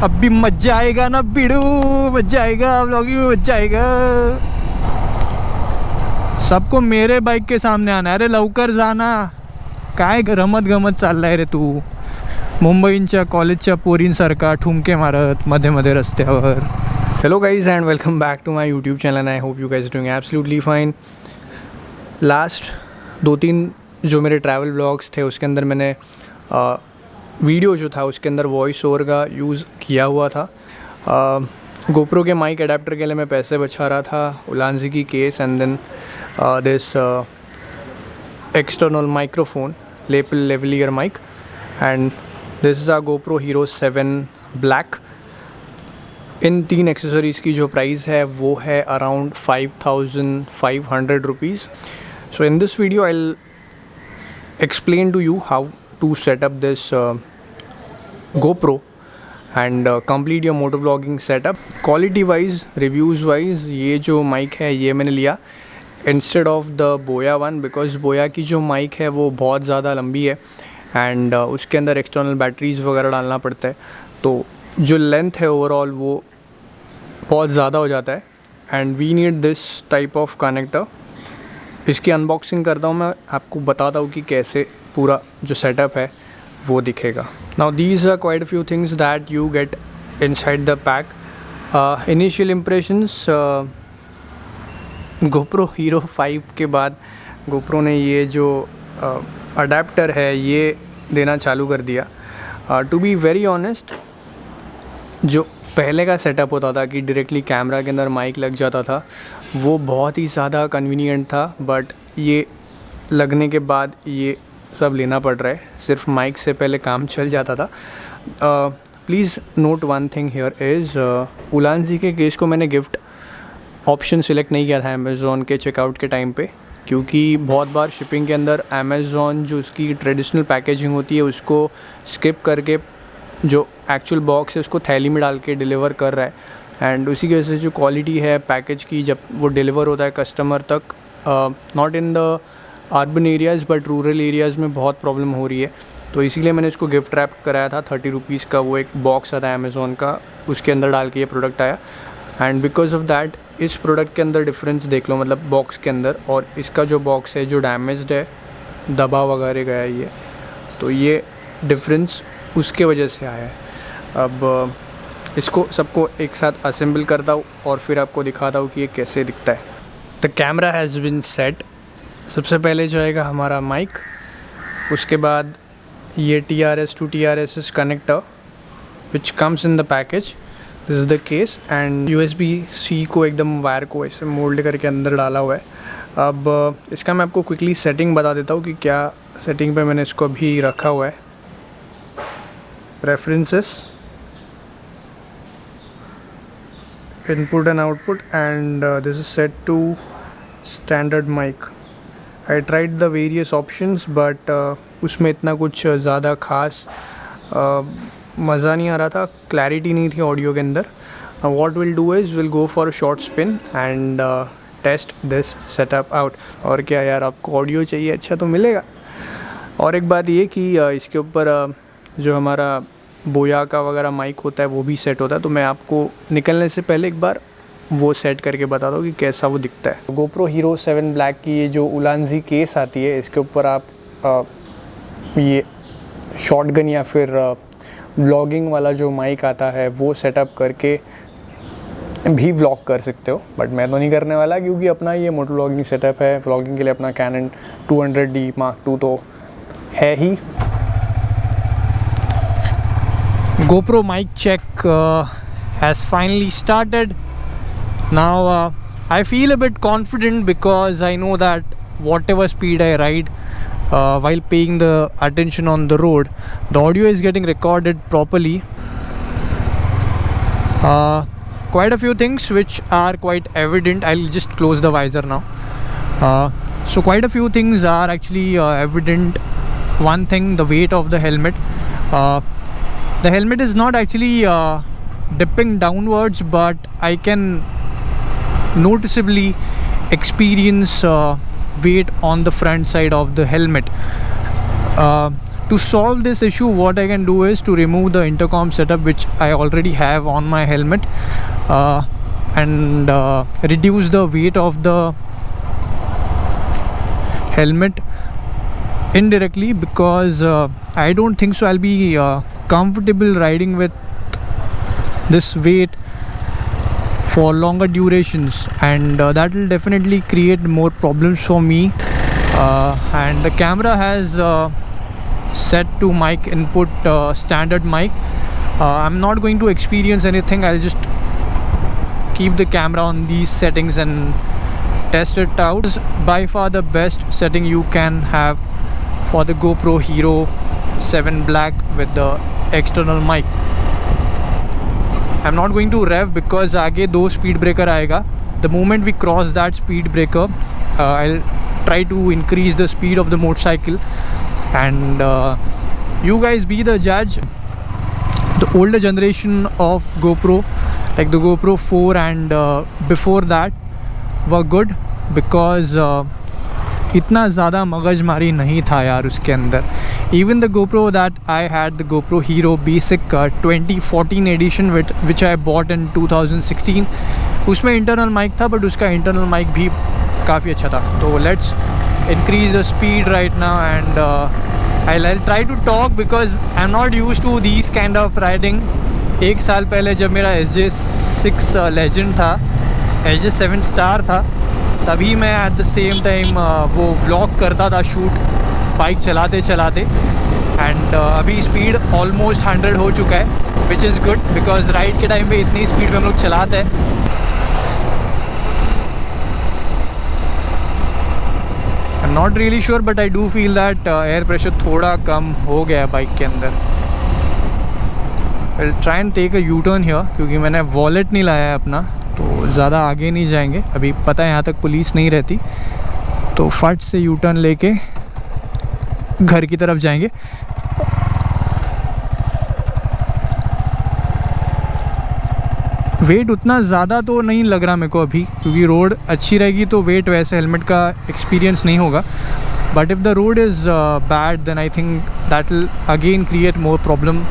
अब भी मजा आएगा ना बिड़ू, मजा आएगा व्लॉगिंग में, मजा आएगा। सबको मेरे बाइक के सामने आना है। अरे लवकर जाना, काय रमत गमत चाललाय रे तू मुंबईच्या कॉलेजच्या पोरींसारखा ठुमके मारत मध्ये मध्ये रस्त्यावर। Hello guys and welcome back to my YouTube channel and I hope you guys doing absolutely fine. Last 2-3 जो मेरे ट्रैवल ब्लॉग्स थे उसके अंदर मैंने वीडियो जो था उसके अंदर वॉइस ओवर का यूज़ किया हुआ था। गोप्रो के माइक अडेप्टर के लिए मैं पैसे बचा रहा था, उलांजी की case and then this external microphone lavalier mic and this is a GoPro Hero 7 black. इन 3 एक्सेसरीज़ की जो प्राइस है वो है around 5,500 rupees. So in this video I will explain to you how to set up this GoPro and complete your motovlogging setup. Quality wise, reviews wise, ये जो mic है ये मैंने लिया instead of the Boya one because Boya की जो mic है वो बहुत ज़्यादा लंबी है एंड उसके अंदर एक्सटर्नल बैटरीज वगैरह डालना पड़ता है, तो जो लेंथ है ओवरऑल वो बहुत ज़्यादा हो जाता है and we need this type of connector. इसकी अनबॉक्सिंग करता हूँ मैं, आपको बताता हूँ कि कैसे पूरा जो सेटअप है वो दिखेगा। Now these are quite few things that you get inside the pack. Initial impressions, GoPro Hero 5 के बाद गोप्रो ने ये जो अडेप्टर है ये देना चालू कर दिया। टू बी वेरी ऑनेस्ट, जो पहले का सेटअप होता था कि डायरेक्टली कैमरा के अंदर माइक लग जाता था वो बहुत ही ज़्यादा कन्वीनियंट था, बट ये लगने के बाद ये सब लेना पड़ रहा है। सिर्फ माइक से पहले काम चल जाता था। Please note one thing here is, उलांजी के केस को मैंने गिफ्ट ऑप्शन सिलेक्ट नहीं किया था अमेज़ॉन के चेकआउट के टाइम पे, क्योंकि बहुत बार शिपिंग के अंदर अमेज़ॉन जो उसकी ट्रेडिशनल पैकेजिंग होती है उसको स्किप करके जो एक्चुअल बॉक्स है उसको थैली में डाल के डिलीवर कर रहा है एंड उसी की वजह से जो क्वालिटी है पैकेज की जब वो डिलीवर होता है कस्टमर तक, not in the urban areas but rural areas में बहुत प्रॉब्लम हो रही है। तो इसीलिए मैंने इसको गिफ्ट रैप कराया था। 30 रुपीज़ का वो एक बॉक्स आता है अमेज़ॉन का, उसके अंदर डाल के ये प्रोडक्ट आया एंड बिकॉज ऑफ दैट इस प्रोडक्ट के अंदर डिफरेंस देख लो, मतलब बॉक्स के अंदर और इसका जो बॉक्स है जो डैमेज्ड है, दबा वगैरह गया है ये, तो ये डिफरेंस उसके वजह से आया है। अब इसको सबको एक साथ असेंबल करता हूँ और फिर आपको दिखाता हूँ कि ये कैसे दिखता है। The camera has been set. सबसे पहले जो आएगा हमारा माइक, उसके बाद ये TRS to TRS connector which comes in the package. This is the case and USB-C को एकदम वायर को ऐसे मोल्ड करके अंदर डाला हुआ है। अब इसका मैं आपको क्विकली सेटिंग बता देता हूँ कि क्या सेटिंग पे मैंने इसको अभी रखा हुआ है। Preferences, input and output, and this is set to standard mic. I tried the various options but उसमें इतना कुछ ज़्यादा खास मज़ा नहीं आ रहा था, क्लैरिटी नहीं थी ऑडियो के अंदर। What we'll do is we'll go for a short spin and test this setup out। और क्या यार, आपको ऑडियो चाहिए अच्छा तो मिलेगा। और एक बात ये कि इसके ऊपर जो हमारा बोया का वगैरह माइक होता है वो भी सेट होता है, तो मैं आपको निकलने से पहले एक बार वो सेट करके बता दूँ कि कैसा वो दिखता है। गोप्रो हीरो 7 ब्लैक की ये जो उलांजी केस आती है इसके ऊपर आप ये शॉटगन या फिर व्लॉगिंग वाला जो माइक आता है वो सेटअप करके भी व्लॉग कर सकते हो, बट मैं तो नहीं करने वाला क्योंकि अपना ये मोटो व्लॉगिंग सेटअप है। व्लॉगिंग के लिए अपना कैनन 200D Mark II तो है ही। GoPro mic check has finally started. Now I feel a bit confident because I know that whatever speed I ride while paying the attention on the road, the audio is getting recorded properly. Quite a few things which are quite evident. I'll just close the visor now. So quite a few things are actually evident. One thing, the weight of the helmet. The helmet is not actually dipping downwards, but I can noticeably experience weight on the front side of the helmet. To solve this issue, what I can do is to remove the intercom setup which I already have on my helmet, and reduce the weight of the helmet indirectly, because I don't think so I'll be comfortable riding with this weight for longer durations, and that will definitely create more problems for me. And the camera has set to mic input standard mic. I'm not going to experience anything. I'll just keep the camera on these settings and test it out. This is by far the best setting you can have for the GoPro Hero 7 Black with the external mic. I'm not going to rev because आगे 2 speed breaker आएगा. The moment we cross that speed breaker, I'll try to increase the speed of the motorcycle, and you guys be the judge. The older generation of GoPro, like the GoPro 4 and before that, were good because इतना ज़्यादा मगजमारी नहीं था यार उसके अंदर. Even the GoPro that I had, the GoPro Hero Basic 2014 edition which I bought in 2016, उसमें internal mic था, but उसका internal mic भी काफ़ी अच्छा था. तो let's increase the speed right now, and I'll try to talk because I'm not used to these kind of riding. एक साल पहले जब मेरा SJ6 Legend था, SJ7 Star था, तभी मैं एट द सेम टाइम वो व्लॉग करता था, शूट बाइक चलाते चलाते. एंड अभी स्पीड ऑलमोस्ट 100 हो चुका है, which is good because ride के टाइम पे इतनी स्पीड में हम लोग चलाते हैं. I am not really sure, but I do feel that air pressure थोड़ा कम हो गया है बाइक के अंदर. I will try and take a U turn here, क्योंकि मैंने वॉलेट नहीं लाया है अपना, तो ज़्यादा आगे नहीं जाएंगे. अभी पता है यहाँ तक पुलिस नहीं रहती, तो फट से यू टर्न लेके घर की तरफ जाएंगे. वेट उतना ज़्यादा तो नहीं लग रहा मेरे को अभी, क्योंकि रोड अच्छी रहेगी तो वेट वैसे हेलमेट का एक्सपीरियंस नहीं होगा. But if the road is bad then I think that will again create more problem,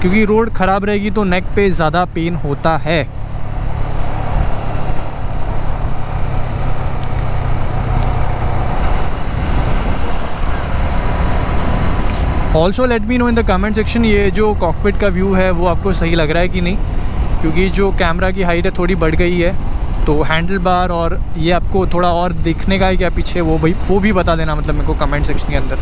क्योंकि रोड ख़राब रहेगी तो नेक पे ज़्यादा पेन होता है. Also let me know in the comment section ये जो कॉकपिट का व्यू है वो आपको सही लग रहा है कि नहीं, क्योंकि जो कैमरा की हाइट है थोड़ी बढ़ गई है, तो हैंडल बार और ये आपको थोड़ा और दिखने का है क्या पीछे, वो भी बता देना मतलब मेरे को कमेंट सेक्शन के अंदर.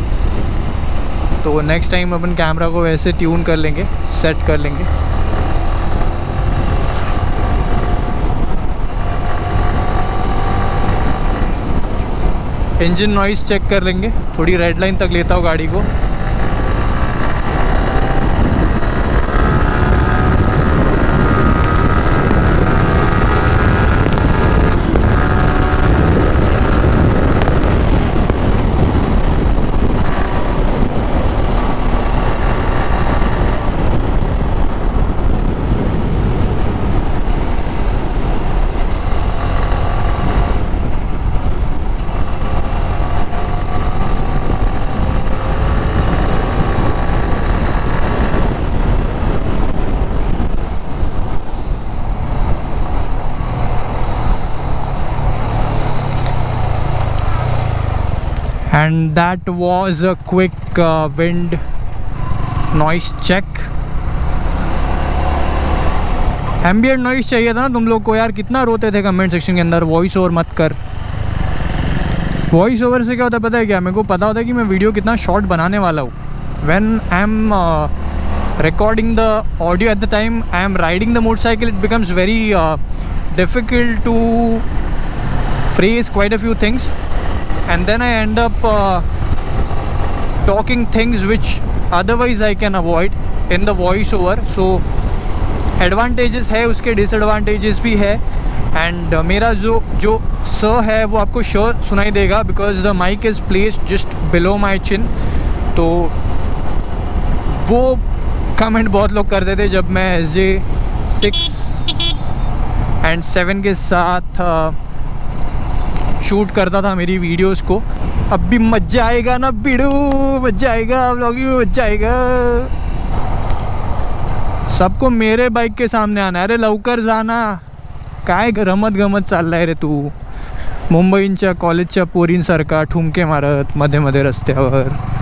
तो नेक्स्ट टाइम अपन कैमरा को वैसे ट्यून कर लेंगे, सेट कर लेंगे. इंजन नॉइस चेक कर लेंगे, थोड़ी रेड लाइन तक लेता हूँ गाड़ी को. And that was a quick wind noise check. Ambient noise चाहिए था ना तुम लोग को यार, कितना रोते थे कमेंट सेक्शन के अंदर वॉइस ओवर मत कर. वॉइस ओवर से क्या होता है पता है क्या, मेरे को पता होता है कि मैं वीडियो कितना शॉर्ट बनाने वाला हूँ. When I am recording the audio at the time I am riding the motorcycle, it becomes very difficult to phrase quite a few things, and then I end up talking things which otherwise I can avoid in the voice over. So advantages है उसके, disadvantages भी है. and मेरा जो स है वो आपको श सुनाई देगा because the mic is placed just below my chin. तो वो कमेंट बहुत लोग करते थे जब मैं SJ6 and 7 के साथ शूट करता था मेरी वीडियोस को. अब भी मजा आएगा ना बिड़ू, मजा आएगा व्लॉगिंग में, मजा आएगा। सबको मेरे बाईक के सामने आना है। अरे लवकर जाना, काय रमत गमत चाललाय रे तू? मुंबईच्या कॉलेजच्या पोरींसारखा ठुमके मारत मध्ये मध्ये रस्त्यावर।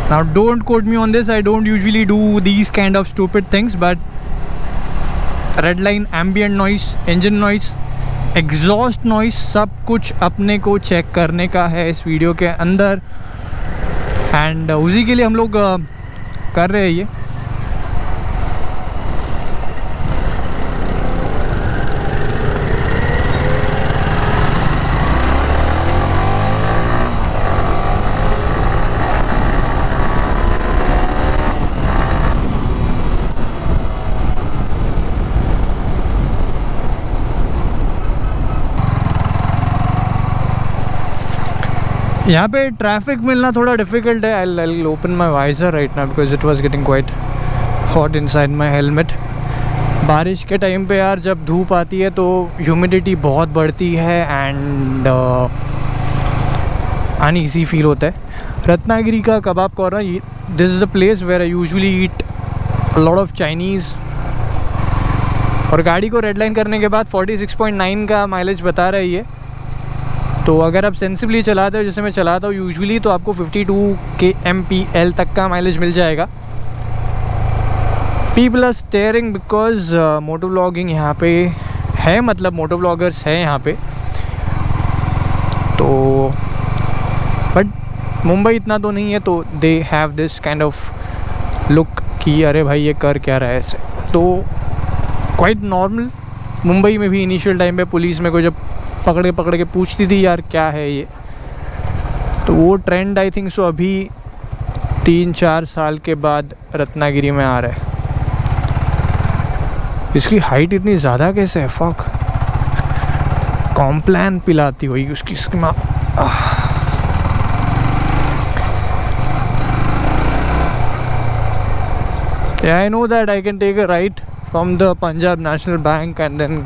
Now don't quote me on this, I don't usually do these kind of stupid things, but red line, ambient noise, engine noise, exhaust noise, सब कुछ अपने को चेक करने का है इस वीडियो के अंदर। एंड उसी के लिए हम लोग कर रहे हैं ये। यहाँ पे ट्रैफिक मिलना थोड़ा डिफ़िकल्ट है। I open my visor right now because it was getting quite hot inside my helmet. बारिश के टाइम पे यार जब धूप आती है तो ह्यूमिडिटी बहुत बढ़ती है एंड अनईजी फील होता है। रत्नागिरी का kebab corner, this is the place where I usually eat a lot of Chinese. और गाड़ी को रेड लाइन करने के बाद 46.9 का माइलेज बता रहा है ये। तो अगर आप सेंसिबली चलाते हो जैसे मैं चलाता हूँ यूजुअली, तो आपको 52 kmpl तक का माइलेज मिल जाएगा। People are staring because moto vlogging यहाँ पे है, मतलब मोटो व्लॉगर्स हैं यहाँ पे। तो बट मुंबई इतना तो नहीं है, तो they have this kind of look कि अरे भाई ये कर क्या रहा है ऐसे। तो क्वाइट नॉर्मल। मुंबई में भी इनिशियल टाइम पे पुलिस में को जब पकड़ के पूछती थी यार क्या है ये, तो वो ट्रेंड आई थिंक सो अभी 3-4 साल के बाद रत्नागिरी में आ रहा है। इसकी हाइट इतनी ज़्यादा कैसे है? फक, कॉम्प्लान पिलाती हुई उसकी माँ। Yeah, I know that I can take a right from the Punjab National Bank and then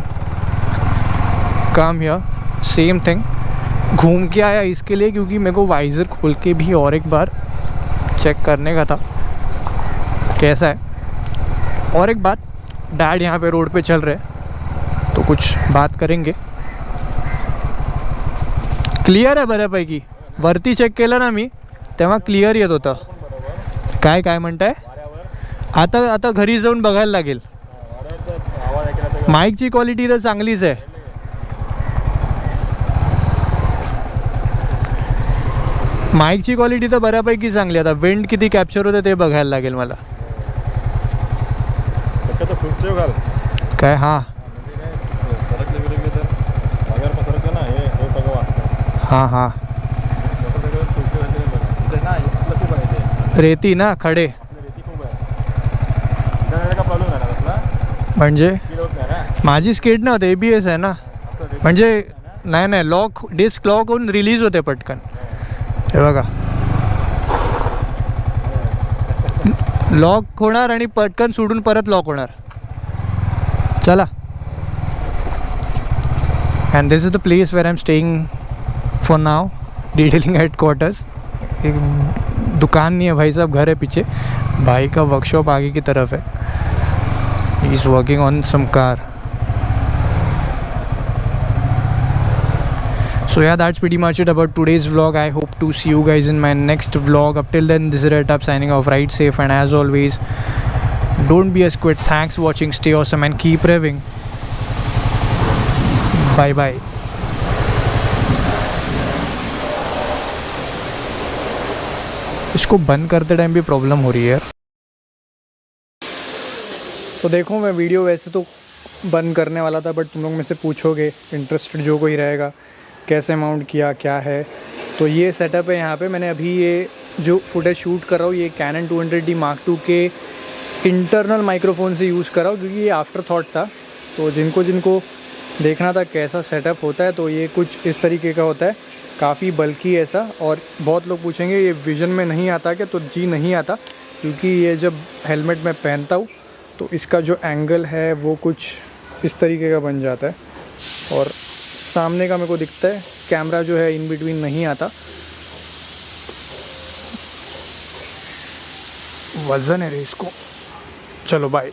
come here, same thing. घूम के आया इसके लिए क्योंकि मेरे को वाइज़र खोल के भी और एक बार चेक करने का था कैसा है। और एक बात, डैड यहाँ पे रोड पे चल रहे तो कुछ बात करेंगे। क्लियर आहे बऱ्यापैकी। वरती चेक केलं ना मी तेव्हा क्लिअर येत होतं। काय म्हणताय? आता घरी जाऊन बघायला लागेल। माईकची क्वालिटी तर चांगलीच आहे। माईकची क्वालिटी तर बऱ्यापैकी चांगली आहे। आता विंड किती कॅप्चर होते ते बघायला लागेल मला। काय? हां हां हां, रेती ना खडे म्हणजे माझी स्केट ना होते, ABS आहे ना, म्हणजे नाही लॉक, डिस्क लॉक होऊन रिलीज होते पटकन। हे बघा, लॉक होणार आणि पटकन सोडून परत लॉक होणार। चला, and this is the place where I am staying for now, detailing headquarters. एक दुकान नहीं है भाई साहब, घर है पीछे। भाई का वर्कशॉप आगे की तरफ है। He is working on some car. So yeah, that's pretty much it about today's vlog. I hope to see you guys in my next vlog. Up till then, this is Redtap signing off. Ride safe, and as always, don't be a squid. Thanks for watching. Stay awesome and keep revving. Bye bye. इसको बंद करते time भी problem हो रही है यार। तो देखो, मैं वीडियो वैसे तो बंद करने वाला था, बट तुम लोग में से पूछोगे, इंटरेस्टेड जो कोई रहेगा, कैसे माउंट किया क्या है। तो ये सेटअप है यहाँ पे। मैंने अभी ये जो फुटेज शूट कर रहा हूँ ये कैनन 200D Mark II के इंटरनल माइक्रोफोन से यूज़ कर रहा हूँ, क्योंकि ये आफ्टर थॉट था। तो जिनको देखना था कैसा सेटअप होता है, तो ये कुछ इस तरीके का होता है। काफ़ी बल्कि ऐसा। और बहुत लोग पूछेंगे ये विज़न में नहीं आता क्या? तो जी नहीं आता, क्योंकि ये जब हेलमेट में पहनता हूँ तो इसका जो एंगल है वो कुछ इस तरीके का बन जाता है और सामने का मेरे को दिखता है, कैमरा जो है इन बिटवीन नहीं आता। वज़न है रे इसको। चलो बाय।